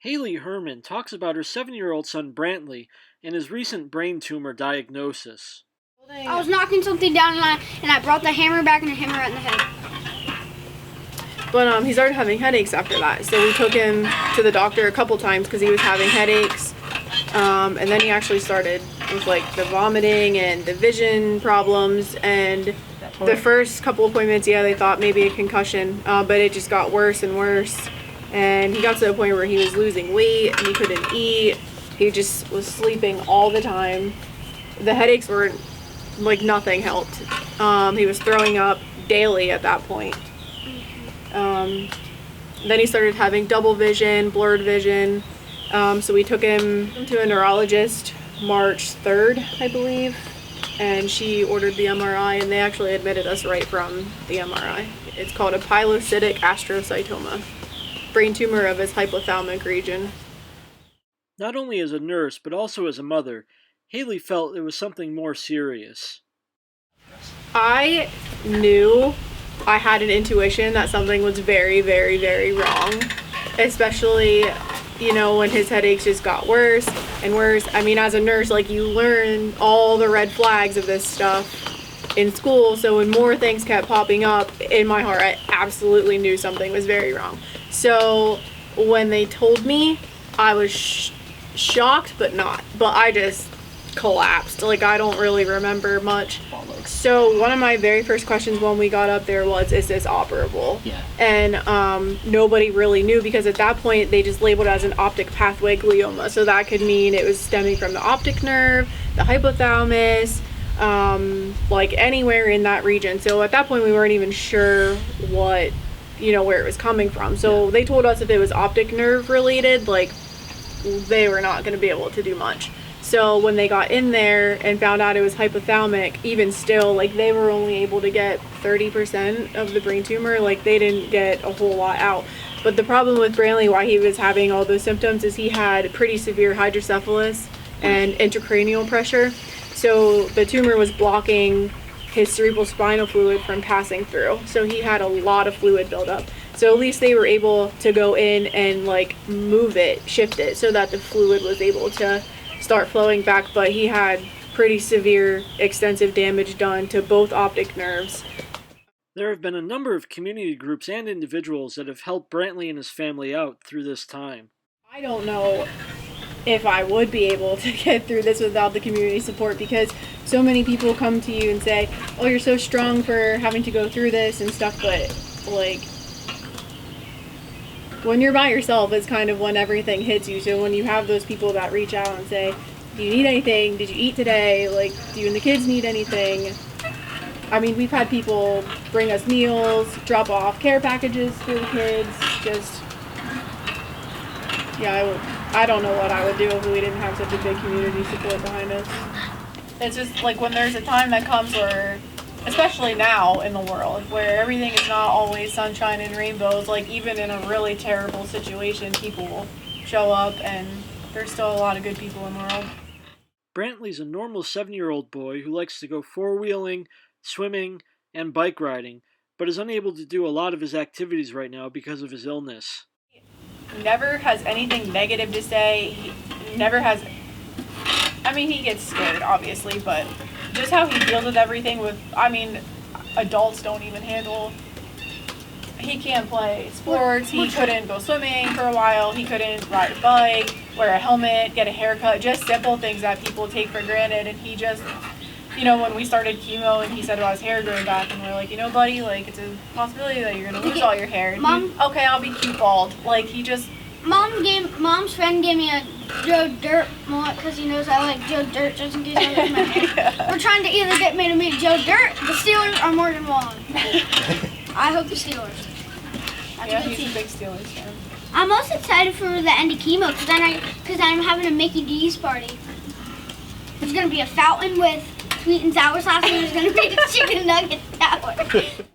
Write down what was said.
Haley Herman talks about her 7-year-old son Brantley and his recent brain tumor diagnosis. I was knocking something down and I brought the hammer back and hit him right in the head. But he started having headaches after that. So we took him to the doctor a couple times because he was having headaches. And then he actually started with like the vomiting and the vision problems. And the first couple appointments, they thought maybe a concussion, but it just got worse and worse. And he got to the point where he was losing weight and he couldn't eat. He just was sleeping all the time. The headaches were like nothing helped. He was throwing up daily at that point. Then he started having double vision, blurred vision. So we took him to a neurologist March 3rd, I believe. And she ordered the MRI, and they actually admitted us right from the MRI. It's called a pilocytic astrocytoma, brain tumor of his hypothalamic region. Not only as a nurse, but also as a mother, Haley felt it was something more serious. I knew, I had an intuition that something was very, very, very wrong, especially, when his headaches just got worse and worse. I mean, as a nurse, you learn all the red flags of this stuff in school, so when more things kept popping up, in my heart, I absolutely knew something was very wrong. So when they told me, I was shocked, but I just collapsed. I don't really remember much. So one of my very first questions when we got up there was, is this operable? Yeah. And nobody really knew, because at that point they just labeled it as an optic pathway glioma. So that could mean it was stemming from the optic nerve, the hypothalamus, anywhere in that region. So at that point we weren't even sure what, where it was coming from. So they told us if it was optic nerve related, they were not going to be able to do much. So when they got in there and found out it was hypothalamic, even still, they were only able to get 30% of the brain tumor. They didn't get a whole lot out. But the problem with Brantley, why he was having all those symptoms, is he had pretty severe hydrocephalus and intracranial pressure. So the tumor was blocking his cerebral spinal fluid from passing through. So he had a lot of fluid buildup. So at least they were able to go in and move it, shift it, so that the fluid was able to start flowing back. But he had pretty severe, extensive damage done to both optic nerves. There have been a number of community groups and individuals that have helped Brantley and his family out through this time. I don't know if I would be able to get through this without the community support, because so many people come to you and say, oh, you're so strong for having to go through this and stuff, but when you're by yourself is kind of when everything hits you. So when you have those people that reach out and say, do you need anything? Did you eat today? Do you and the kids need anything? I mean, we've had people bring us meals, drop off care packages for the kids. I don't know what I would do if we didn't have such a big community support behind us. It's just when there's a time that comes where, especially now in the world, where everything is not always sunshine and rainbows, even in a really terrible situation, people show up, and there's still a lot of good people in the world. Brantley's a normal 7-year-old boy who likes to go four-wheeling, swimming, and bike riding, but is unable to do a lot of his activities right now because of his illness. He never has anything negative to say. He never has... he gets scared, obviously, but just how he deals with everything adults don't even handle. He can't play sports. He couldn't go swimming for a while. He couldn't ride a bike, wear a helmet, get a haircut, just simple things that people take for granted. And he just, when we started chemo and he said about his hair growing back, and we're like, buddy, it's a possibility that you're going to lose all your hair. And Mom? Okay, I'll be cute bald. He just... Mom's friend gave me a Joe Dirt mullet because he knows I like Joe Dirt, just in case I lose my hair. Yeah. We're trying to either get me to meet Joe Dirt, the Steelers, or Morgan Wallen. I hope the Steelers. He's a big Steelers fan. I'm most excited for the end of chemo because I'm having a Mickey D's party. There's going to be a fountain with sweet and sour sauce, and there's going to be a chicken nugget tower.